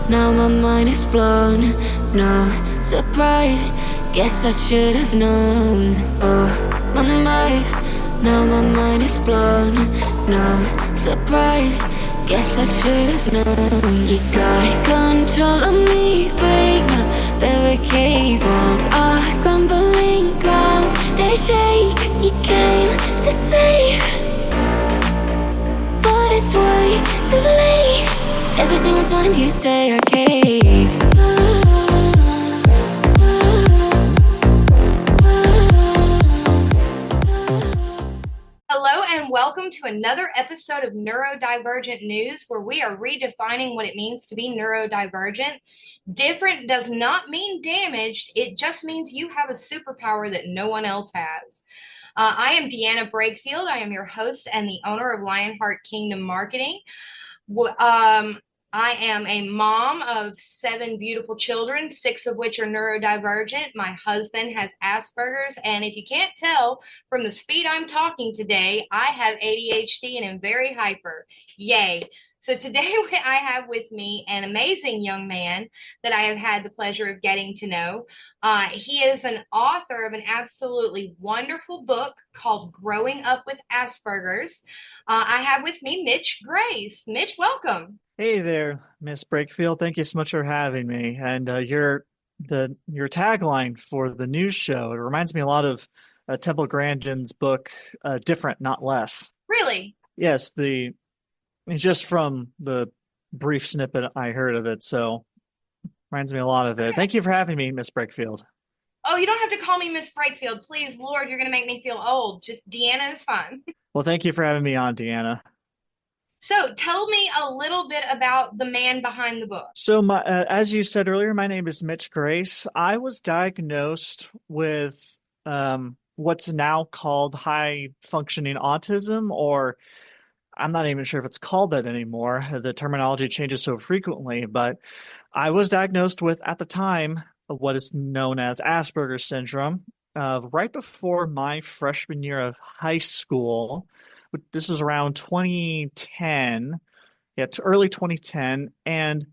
now my mind is blown. No surprise, guess I should have known. Oh, my mind, now my mind is blown. No surprise, guess I should have known. You got control of me, break my barricades. Walls are crumbling, grounds they shake. You came to save, but it's way too late. Every single time you stay, I cave. Hello and welcome to another episode of Neurodivergent News, where we are redefining what it means to be neurodivergent. Different does not mean damaged. It just means you have a superpower that no one else has. I am Deanna Brakefield. I am your host and the owner of Lionheart Kingdom Marketing. I am a mom of 7 beautiful children, 6 of which are neurodivergent. My husband has Asperger's, and if you can't tell from the speed I'm talking today, I have ADHD and am very hyper. Yay. So today I have with me an amazing young man that I have had the pleasure of getting to know. He is an author of an absolutely wonderful book called Growing Up with Asperger's. I have with me Mitch Grace. Mitch, welcome. Hey there, Miss Brakefield. Thank you so much for having me. And your tagline for the news show, it reminds me a lot of Temple Grandin's book, Different, Not Less. Really? Yes, it's just from the brief snippet I heard of it, so reminds me a lot of it. Okay. Thank you for having me, Miss Brakefield. Oh, you don't have to call me Miss Brakefield. Please, Lord, you're going to make me feel old. Just Deanna is fine. Well, thank you for having me on, Deanna. So tell me a little bit about the man behind the book. So, as you said earlier, my name is Mitch Grace. I was diagnosed with what's now called high functioning autism, or I'm not even sure if it's called that anymore. The terminology changes so frequently, but I was diagnosed with, at the time, what is known as Asperger's syndrome, right before my freshman year of high school. This was around 2010, early 2010, and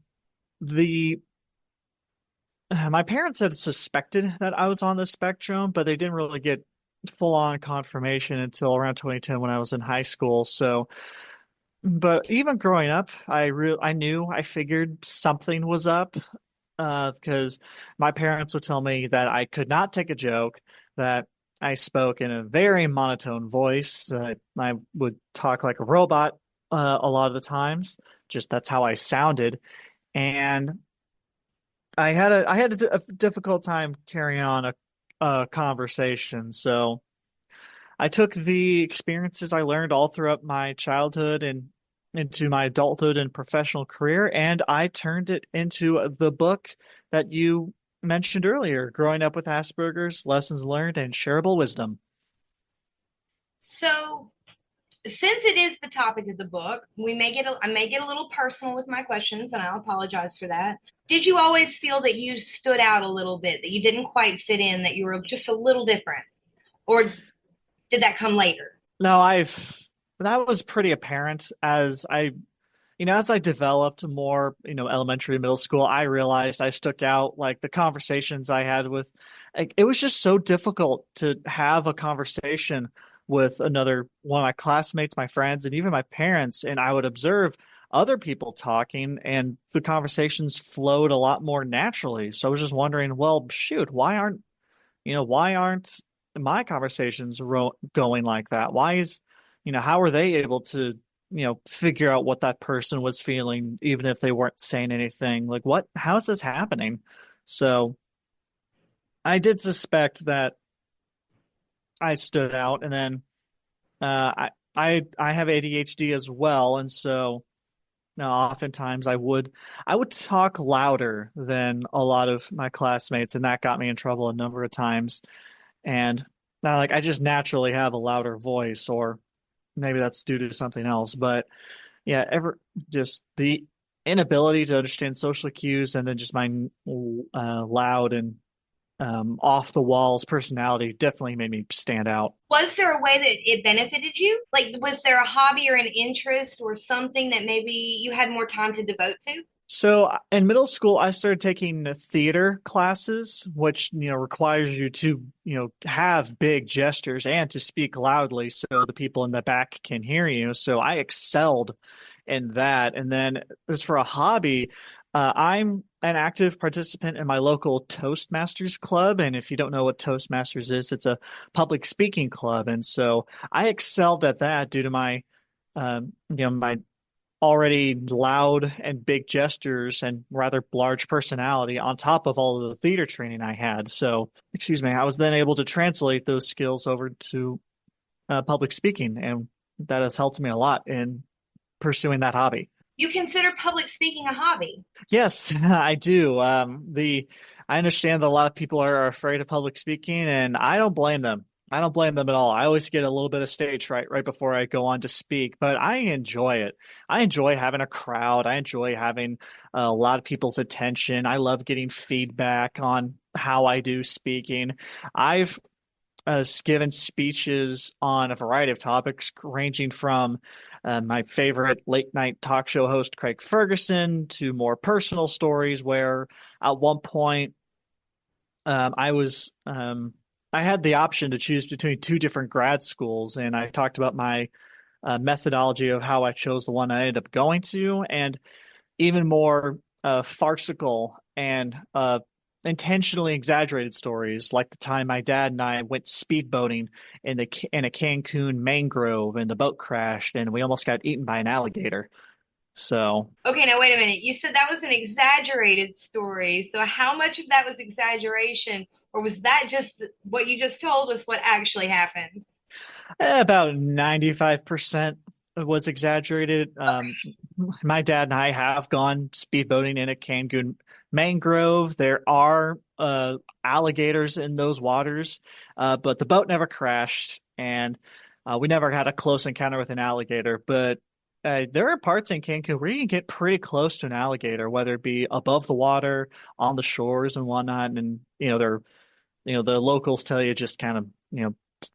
my parents had suspected that I was on the spectrum, but they didn't really get full-on confirmation until around 2010 when I was in high school. So, but even growing up, I figured something was up, because my parents would tell me that I could not take a joke, that I spoke in a very monotone voice. I would talk like a robot a lot of the times. Just that's how I sounded, and I had a difficult time carrying on a conversation. So I took the experiences I learned all throughout my childhood and into my adulthood and professional career, and I turned it into the book that you mentioned earlier, Growing Up with Asperger's, Lessons Learned and Shareable Wisdom. So, since it is the topic of the book, I may get a little personal with my questions, and I'll apologize for that. Did you always feel that you stood out a little bit, that you didn't quite fit in, that you were just a little different? Or did that come later? No, that was pretty apparent as I developed more, elementary, middle school. I realized I stuck out. Like the conversations I had with, like, it was just so difficult to have a conversation with another one of my classmates, my friends, and even my parents. And I would observe other people talking, and the conversations flowed a lot more naturally. So I was just wondering, well, shoot, why aren't my conversations going like that? How are they able to figure out what that person was feeling, even if they weren't saying anything? Like, how is this happening? So I did suspect that I stood out. And then I have ADHD as well. And so now oftentimes I would talk louder than a lot of my classmates, and that got me in trouble a number of times. And now, like, I just naturally have a louder voice, or maybe that's due to something else. But yeah, just the inability to understand social cues, and then just my loud and off the walls personality definitely made me stand out. Was there a way that it benefited you? Like, was there a hobby or an interest or something that maybe you had more time to devote to? So in middle school, I started taking theater classes, which, requires you to, have big gestures and to speak loudly so the people in the back can hear you. So I excelled in that. And then as for a hobby, I'm an active participant in my local Toastmasters club. And if you don't know what Toastmasters is, it's a public speaking club. And so I excelled at that due to my already loud and big gestures and rather large personality on top of all of the theater training I had. So, excuse me, I was then able to translate those skills over to public speaking, and that has helped me a lot in pursuing that hobby. You consider public speaking a hobby? Yes, I do. I understand that a lot of people are afraid of public speaking, and I don't blame them. I don't blame them at all. I always get a little bit of stage fright right before I go on to speak, but I enjoy it. I enjoy having a crowd. I enjoy having a lot of people's attention. I love getting feedback on how I do speaking. I've given speeches on a variety of topics, ranging from my favorite late night talk show host, Craig Ferguson, to more personal stories where at one point I was. I had the option to choose between two different grad schools, and I talked about my methodology of how I chose the one I ended up going to, and even more farcical and intentionally exaggerated stories, like the time my dad and I went speedboating in a Cancun mangrove, and the boat crashed, and we almost got eaten by an alligator. So, Okay, now wait a minute. You said that was an exaggerated story. So how much of that was exaggeration, or was that just what you just told us what actually happened? about 95% was exaggerated. My dad and I have gone speedboating in a Cancun mangrove. There are alligators in those waters, but the boat never crashed, and we never had a close encounter with an alligator. But there are parts in Cancun where you can get pretty close to an alligator, whether it be above the water, on the shores, and whatnot. And the locals tell you just kind of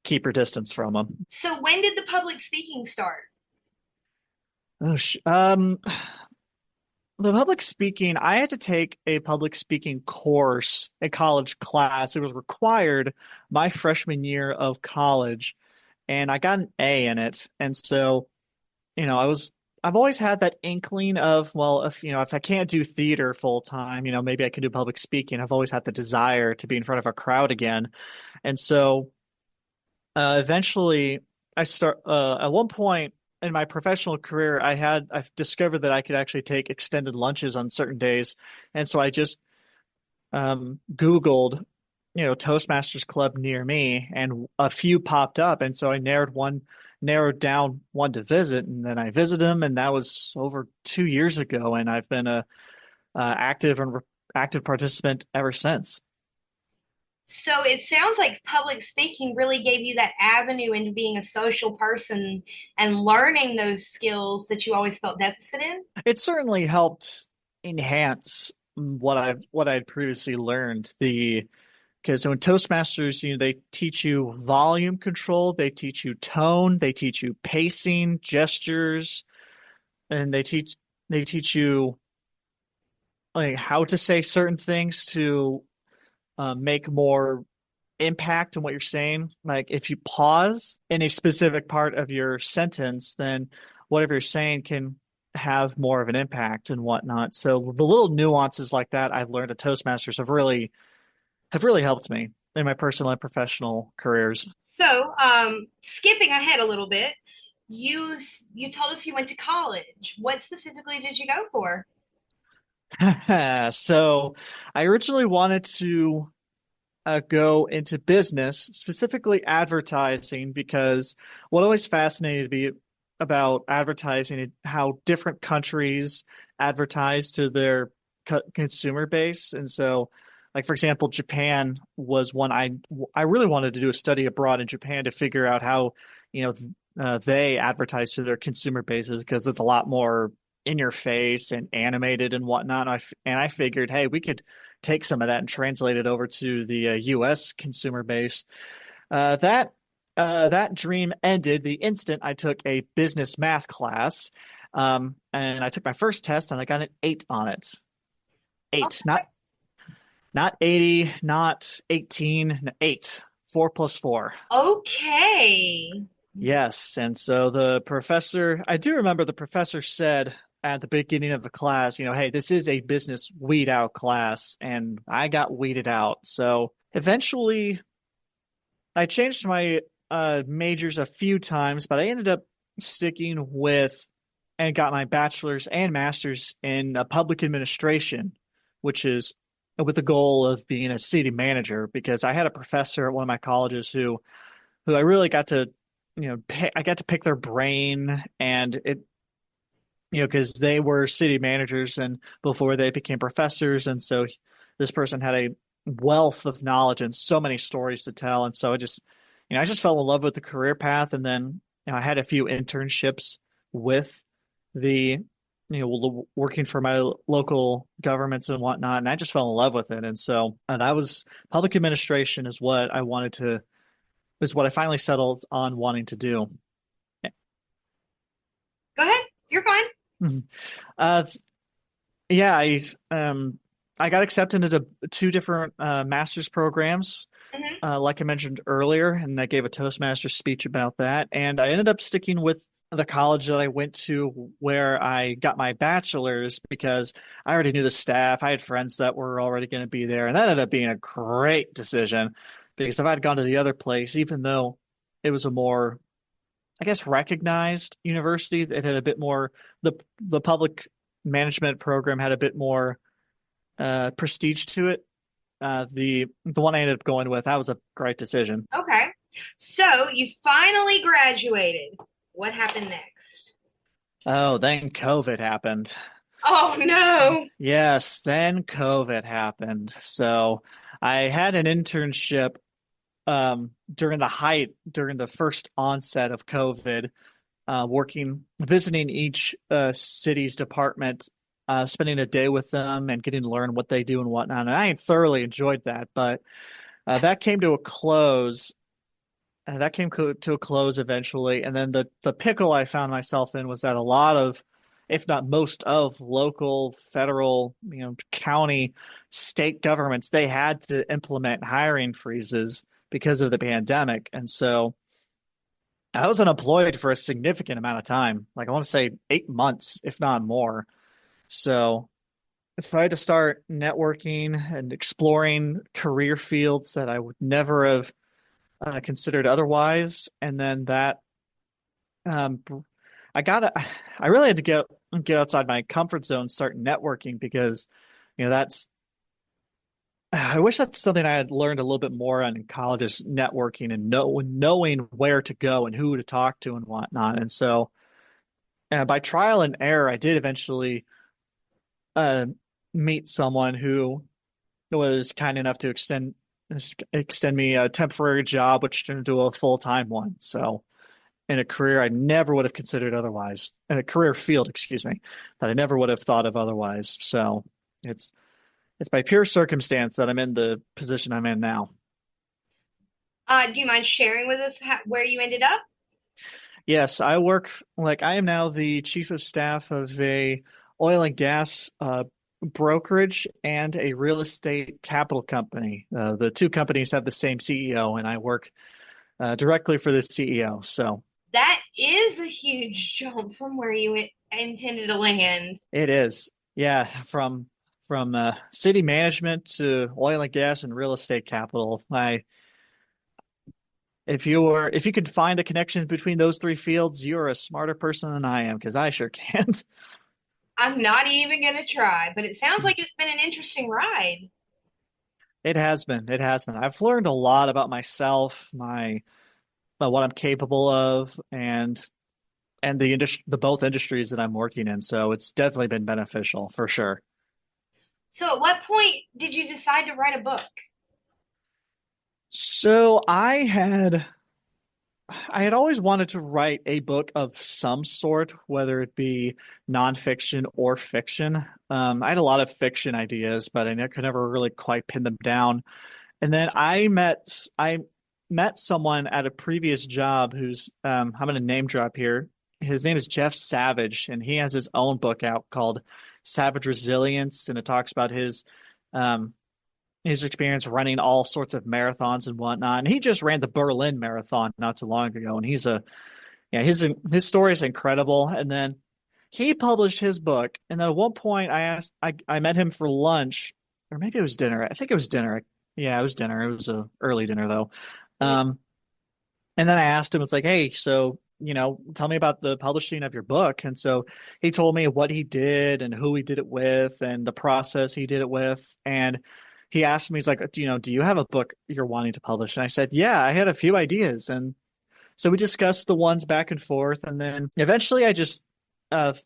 keep your distance from them. So when did the public speaking start? Oh, the public speaking, I had to take a public speaking course, a college class. It was required my freshman year of college, and I got an A in it. And so, I've always had that inkling of, well, if I can't do theater full time, maybe I can do public speaking. I've always had the desire to be in front of a crowd again. And so, eventually at one point in my professional career, I've discovered that I could actually take extended lunches on certain days. And so I just Googled, Toastmasters club near me, and a few popped up. And so I narrowed down one to visit, and then I visited them, and that was over 2 years ago. And I've been a active participant ever since. So it sounds like public speaking really gave you that avenue into being a social person and learning those skills that you always felt deficit in. It certainly helped enhance what I'd previously learned. Because in Toastmasters, they teach you volume control, they teach you tone, they teach you pacing, gestures, and they teach you like how to say certain things to make more impact on what you're saying. Like if you pause in a specific part of your sentence, then whatever you're saying can have more of an impact and whatnot. So the little nuances like that I've learned at Toastmasters have really helped me in my personal and professional careers. So, skipping ahead a little bit, you you told us you went to college. What specifically did you go for? So I originally wanted to go into business, specifically advertising, because what always fascinated me about advertising is how different countries advertise to their consumer base. And so, like for example, Japan was one I really wanted to do a study abroad in Japan to figure out how they advertise to their consumer bases, because it's a lot more in your face and animated and whatnot. And I figured, hey, we could take some of that and translate it over to the U.S. consumer base. That dream ended the instant I took a business math class. and I took my first test and I got an 8 on it. Oh, 8, not 80, not 18, 8. 4 plus 4. okay. Yes. And so the professor, I do remember the professor said at the beginning of the class, hey, this is a business weed out class, and I got weeded out. So eventually I changed my majors a few times, but I ended up sticking with and got my bachelor's and master's in public administration, which is with the goal of being a city manager, because I had a professor at one of my colleges who I really got to, I got to pick their brain, and it, because they were city managers and before they became professors, and so this person had a wealth of knowledge and so many stories to tell, and so I just fell in love with the career path, and then I had a few internships with the working for my local governments and whatnot, and I just fell in love with it, and so that was public administration is what I finally settled on wanting to do. Go ahead. You're fine. Uh, yeah, I got accepted into two different master's programs, Hmm. like I mentioned earlier, and I gave a Toastmasters speech about that. And I ended up sticking with the college that I went to where I got my bachelor's because I already knew the staff. I had friends that were already going to be there, and that ended up being a great decision because if I had gone to the other place, even though it was a more, I guess, recognized university, it had a bit more, the public management program had a bit more prestige to it. The one I ended up going with, that was a great decision. Okay. So you finally graduated. What happened next? Oh, then COVID happened. Oh no. Yes, then COVID happened. So I had an internship during the first onset of COVID, visiting each city's department, spending a day with them and getting to learn what they do and whatnot. And I thoroughly enjoyed that, but that came to a close. To a close eventually, and then the pickle I found myself in was that a lot of, if not most of, local, federal, county, state governments, they had to implement hiring freezes because of the pandemic, and so I was unemployed for a significant amount of time, like I want to say 8 months, if not more. So I had to start networking and exploring career fields that I would never have considered otherwise. And then that um, I got I really had to get outside my comfort zone, start networking because that's I wish that's something I had learned a little bit more on in college is networking and knowing where to go and who to talk to and whatnot. And so by trial and error, I did eventually uh, meet someone who was kind enough to extend me a temporary job, which turned into a full-time one. So in a career I never would have considered otherwise, in a career field, excuse me, that I never would have thought of otherwise. So it's by pure circumstance that I'm in the position I'm in now. Do you mind sharing with us where you ended up? Yes, I am now the chief of staff of a oil and gas brokerage and a real estate capital company. The two companies have the same CEO, and I work directly for the CEO. So That is a huge jump from where you intended to land. it is, yeah, from city management to oil and gas and real estate capital. If you could find a connection between those three fields, you're a smarter person than I am because I sure can't. I'm not even going to try, but it sounds like it's been an interesting ride. It has been. It has been. I've learned a lot about myself, about what I'm capable of, and the both industries that I'm working in. So it's definitely been beneficial for sure. So, at what point did you decide to write a book? So I had always wanted to write a book of some sort, whether it be nonfiction or fiction. I had a lot of fiction ideas, but I could never really quite pin them down. And then I met someone at a previous job who's I'm going to name drop here. his name is Jeff Savage, and he has his own book out called Savage Resilience, and it talks about his experience running all sorts of marathons and whatnot. And he just ran the Berlin Marathon not too long ago, and his story is incredible. And then he published his book, and then at one point I met him for lunch, or maybe it was dinner. I think it was dinner. Yeah, it was dinner. It was a early dinner though. And then I asked him, it's like, hey, so, tell me about the publishing of your book. And so he told me what he did and who he did it with and the process he did it with. And he asked me, he's like, do you have a book you're wanting to publish? And I said, yeah, I had a few ideas. And so we discussed the ones back and forth. And then eventually I just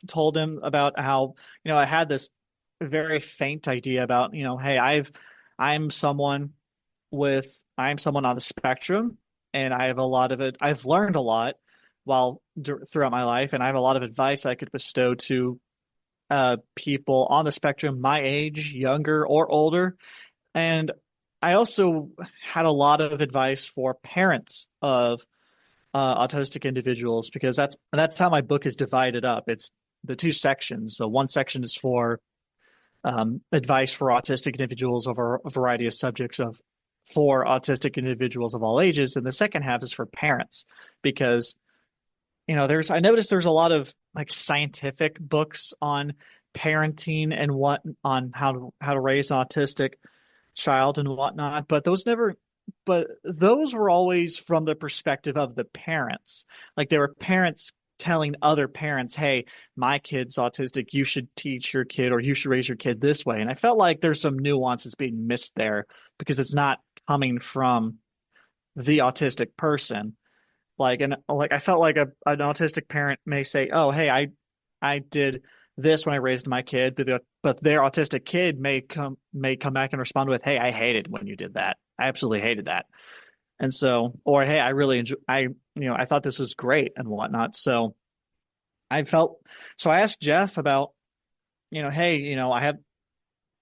told him about how, I had this very faint idea about, hey, I'm someone on the spectrum, and I have a lot of it. I've learned a lot throughout my life, and I have a lot of advice I could bestow to people on the spectrum, my age, younger or older. And I also had a lot of advice for parents of autistic individuals, because that's how my book is divided up. It's the two sections. So one section is for advice for autistic individuals over a variety of subjects for autistic individuals of all ages, and the second half is for parents, because I noticed there's a lot of like scientific books on parenting and on how to raise an autistic child and whatnot, but those were always from the perspective of the parents. Like, there were parents telling other parents, hey, my kid's autistic, you should teach your kid, or you should raise your kid this way. And I felt like there's some nuances being missed there, because it's not coming from the autistic person. I felt like an autistic parent may say, oh, hey, I did this when I raised my kid, but their autistic kid may come back and respond with, hey, I hated when you did that. I absolutely hated that. And so, or, hey, I really enjoy, I thought this was great and whatnot. So I asked Jeff about, hey, I have,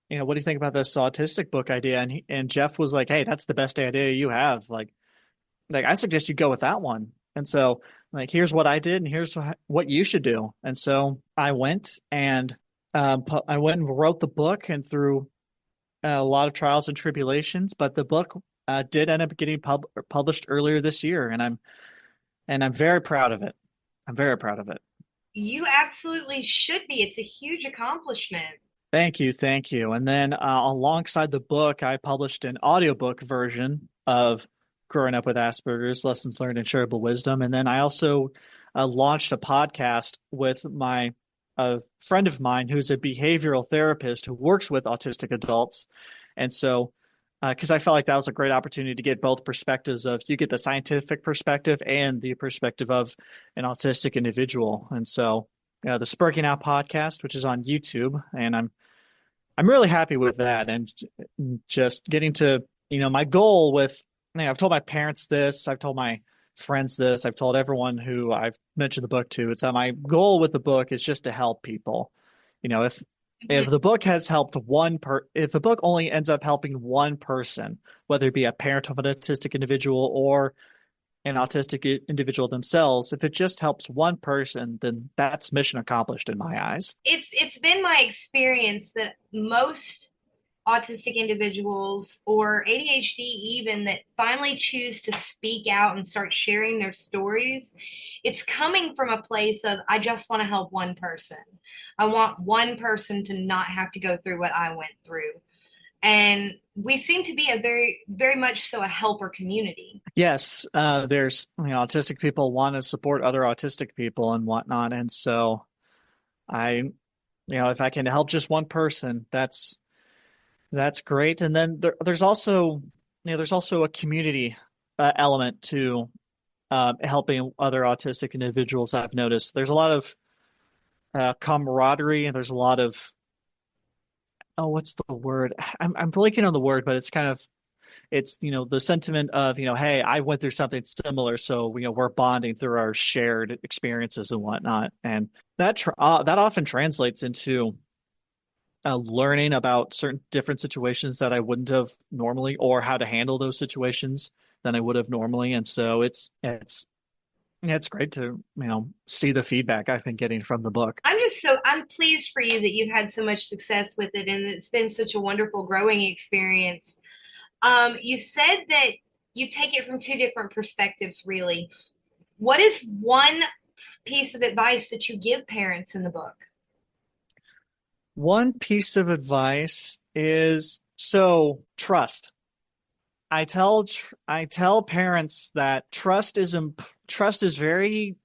what do you think about this autistic book idea? And Jeff was like, hey, that's the best idea you have. Like I suggest you go with that one. And so, like, here's what I did, and here's what you should do. And so I went and wrote the book, and through a lot of trials and tribulations, but the book did end up getting published earlier this year, and I'm very proud of it. I'm very proud of it. You absolutely should be. It's a huge accomplishment. Thank you. And then alongside the book, I published an audiobook version of Growing Up with Asperger's, Lessons Learned and Shareable Wisdom. And then I also launched a podcast with a friend of mine who's a behavioral therapist who works with autistic adults. And so, because I felt like that was a great opportunity to get both perspectives of, you get the scientific perspective and the perspective of an autistic individual. And so the Spurking Out podcast, which is on YouTube, and I'm really happy with that. And just getting to, my goal with, I've told my parents this, I've told my friends this, I've told everyone who I've mentioned the book to, it's that my goal with the book is just to help people. If the book has helped if the book only ends up helping one person, whether it be a parent of an autistic individual or an autistic individual themselves, if it just helps one person, then that's mission accomplished in my eyes. It's been my experience that most autistic individuals, or ADHD even, that finally choose to speak out and start sharing their stories, it's coming from a place of, I just want to help one person. I want one person to not have to go through what I went through. And we seem to be a very, very much so a helper community. Yes, there's autistic people want to support other autistic people and whatnot, and so if I can help just one person, that's great. And then there's also a community element to helping other autistic individuals. I've noticed there's a lot of camaraderie, and there's a lot of, what's the word? I'm blanking on the word, but it's the sentiment of, hey, I went through something similar, so we're bonding through our shared experiences and whatnot, and that often translates into learning about certain different situations that I wouldn't have normally, or how to handle those situations than I would have normally. And so it's Yeah, it's great to, see the feedback I've been getting from the book. I'm pleased for you that you've had so much success with it and it's been such a wonderful growing experience. You said that you take it from two different perspectives, really. What is one piece of advice that you give parents in the book? One piece of advice is so trust. I tell parents that trust is very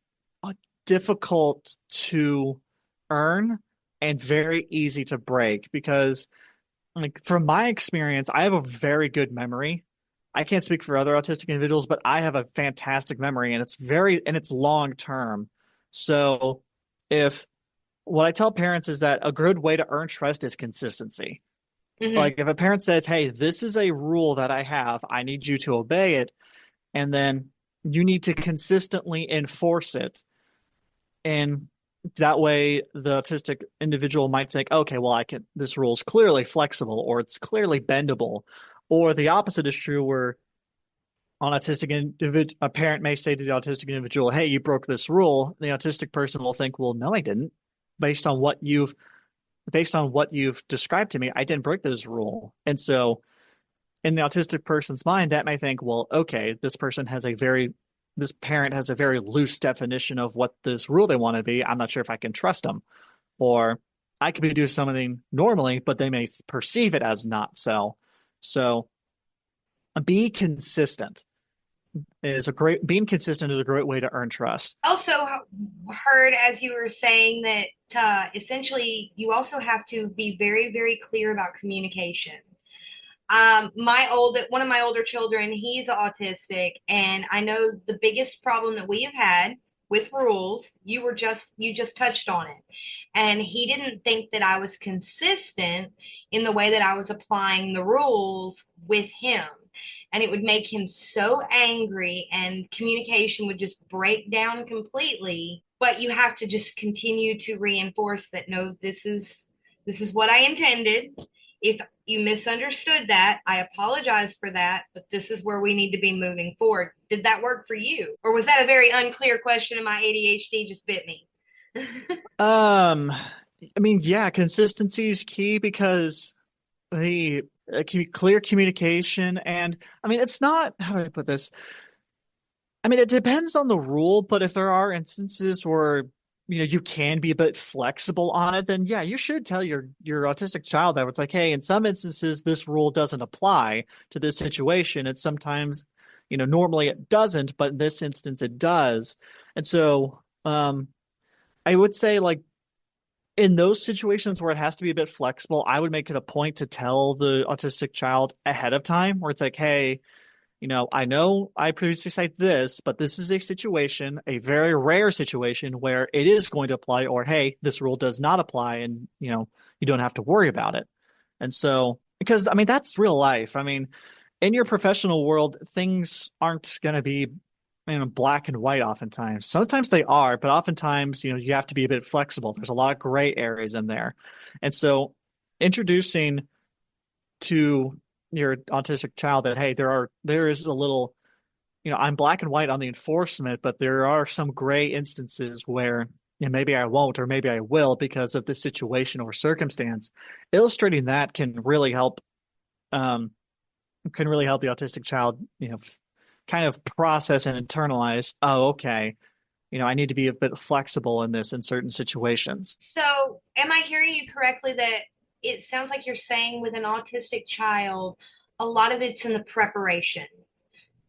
difficult to earn and very easy to break because, like, from my experience, I have a very good memory. I can't speak for other autistic individuals, but I have a fantastic memory and it's long term. So if what I tell parents is that a good way to earn trust is consistency. Mm-hmm. Like if a parent says, "Hey, this is a rule that I have. I need you to obey it," and then you need to consistently enforce it. And that way the autistic individual might think, "Okay, well, I can this rule is clearly flexible or it's clearly bendable." Or the opposite is true where a parent may say to the autistic individual, "Hey, you broke this rule." The autistic person will think, "Well, no, I didn't. Based on what you've based on what you've described to me, I didn't break this rule." And so in the autistic person's mind, that may think, well, okay, this parent has a very loose definition of what this rule they want to be. I'm not sure if I can trust them. Or I could be doing something normally, but they may perceive it as not so. So be consistent being consistent is a great way to earn trust. Also heard as you were saying that essentially you also have to be very, very clear about communication. One of my older children, he's autistic, and I know the biggest problem that we have had with rules, you just touched on it. And he didn't think that I was consistent in the way that I was applying the rules with him. And it would make him so angry and communication would just break down completely. But you have to just continue to reinforce that no, this is what I intended. If you misunderstood that, I apologize for that, but this is where we need to be moving forward. Did that work for you? Or was that a very unclear question and my ADHD just bit me? Um, I mean, yeah, consistency is key because the clear communication and I mean, it's not, how do I put this? I mean, it depends on the rule, but if there are instances where you can be a bit flexible on it, then yeah, you should tell your autistic child that it's like, hey, in some instances this rule doesn't apply to this situation. It's sometimes, normally it doesn't, but in this instance it does. And so, I would say like in those situations where it has to be a bit flexible, I would make it a point to tell the autistic child ahead of time where it's like, hey, I know I previously said this, but this is a situation, a very rare situation where it is going to apply, or hey, this rule does not apply, and you don't have to worry about it. And so, because I mean, that's real life. I mean, in your professional world, things aren't going to be, black and white oftentimes. Sometimes they are, but oftentimes, you have to be a bit flexible. There's a lot of gray areas in there. And so, introducing to your autistic child that hey, there is a little, I'm black and white on the enforcement, but there are some gray instances where maybe I won't or maybe I will because of this situation or circumstance. Illustrating that um can really help the autistic child, kind of process and internalize, oh, okay, I need to be a bit flexible in this in certain situations. So, am I hearing you correctly that it sounds like you're saying with an autistic child, a lot of it's in the preparation,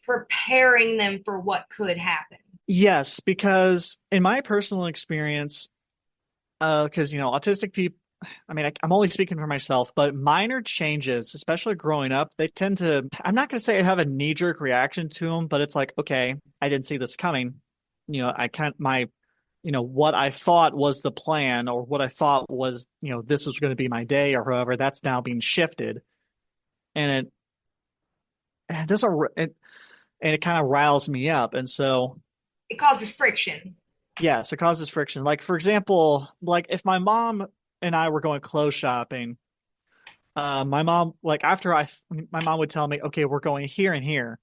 preparing them for what could happen? Yes, because in my personal experience, because autistic people, I mean, I'm only speaking for myself, but minor changes, especially growing up, they tend to, I'm not going to say I have a knee-jerk reaction to them, but it's like, okay, I didn't see this coming. I can't, what I thought was the plan or what I thought was, this was going to be my day or however, that's now being shifted. And it doesn't, and it kind of riles me up. And so, It causes friction. yes, it causes friction. Like, for example, like if my mom and I were going clothes shopping, my mom, like my mom would tell me, okay, we're going here and here.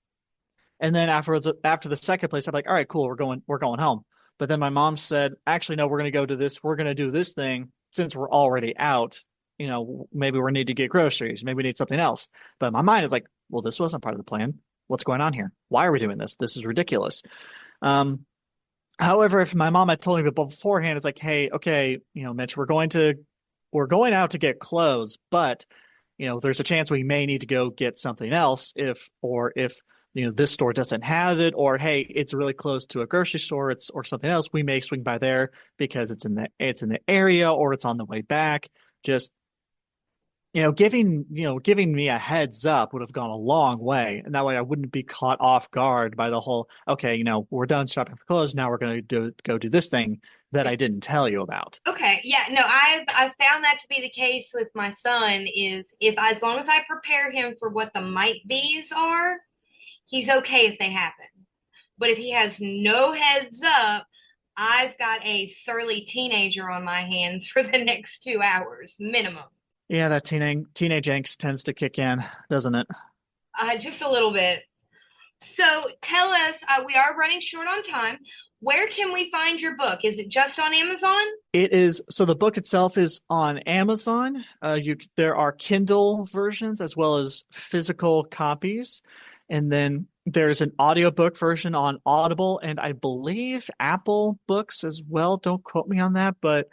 And then after the second place, I'm like, all right, cool, we're going home. But then my mom said, actually, no, we're going to go to this. We're going to do this thing since we're already out. Maybe we need to get groceries. Maybe we need something else. But my mind is like, well, this wasn't part of the plan. What's going on here? Why are we doing this? This is ridiculous. However, if my mom had told me beforehand, it's like, hey, okay, Mitch, we're going out to get clothes, but there's a chance we may need to go get something else if this store doesn't have it, or hey, it's really close to a grocery store, or something else, we may swing by there because it's in the area, or it's on the way back. Just giving me a heads up would have gone a long way, and that way I wouldn't be caught off guard by the whole, okay, we're done shopping for clothes, now we're going to go do this thing that I didn't tell you about. Okay, yeah, no, I've found that to be the case with my son. Is as long as I prepare him for what the might be's are, he's okay if they happen. But if he has no heads up, I've got a surly teenager on my hands for the next 2 hours minimum. Yeah, that teenage angst tends to kick in, doesn't it? Just a little bit. So tell us, we are running short on time. Where can we find your book? Is it just on Amazon? It is. So the book itself is on Amazon. There are Kindle versions as well as physical copies. And then there's an audiobook version on Audible and I believe Apple Books as well. Don't quote me on that, but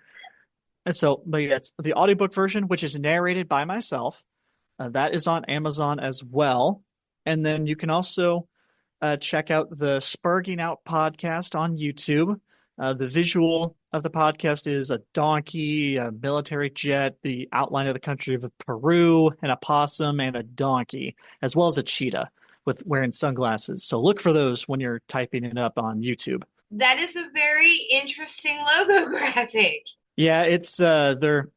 yeah, it's the audiobook version, which is narrated by myself. That is on Amazon as well. And then you can also check out the Spurging Out podcast on YouTube. The visual of the podcast is a donkey, a military jet, the outline of the country of Peru, an opossum, and a donkey, as well as a cheetah with wearing sunglasses. So look for those when you're typing it up on YouTube. That is a very interesting logo graphic. Yeah, it's those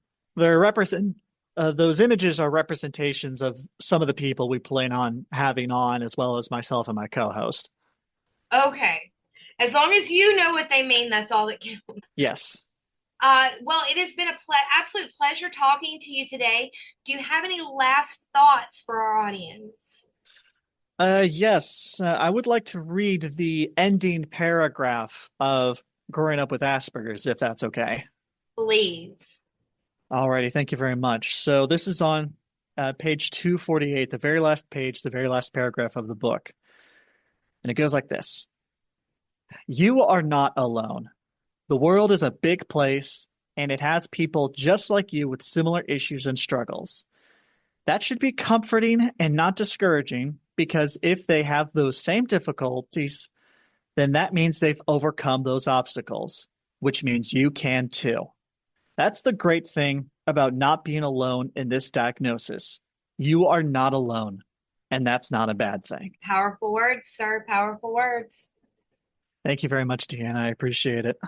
images are representations of some of the people we plan on having on, as well as myself and my co-host. Okay. As long as you know what they mean, that's all that counts. Yes. Well, it has been an absolute pleasure talking to you today. Do you have any last thoughts for our audience? Yes. I would like to read the ending paragraph of Growing Up with Asperger's, if that's okay. Please. Alrighty, thank you very much. So this is on page 248, the very last page, the very last paragraph of the book. And it goes like this. You are not alone. The world is a big place, and it has people just like you with similar issues and struggles. That should be comforting and not discouraging, because if they have those same difficulties, then that means they've overcome those obstacles, which means you can too. That's the great thing about not being alone in this diagnosis. You are not alone, and that's not a bad thing. Powerful words, sir. Powerful words. Thank you very much, Deanna. I appreciate it.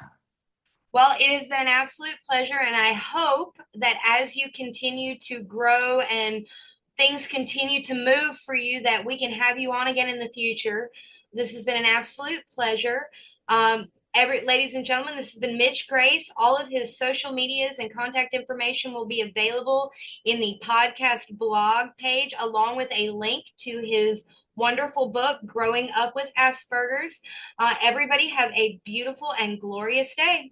Well, it has been an absolute pleasure, and I hope that as you continue to grow and things continue to move for you, that we can have you on again in the future. This has been an absolute pleasure. Ladies and gentlemen, this has been Mitch Grace. All of his social medias and contact information will be available in the podcast blog page, along with a link to his wonderful book, Growing Up with Asperger's. Everybody have a beautiful and glorious day.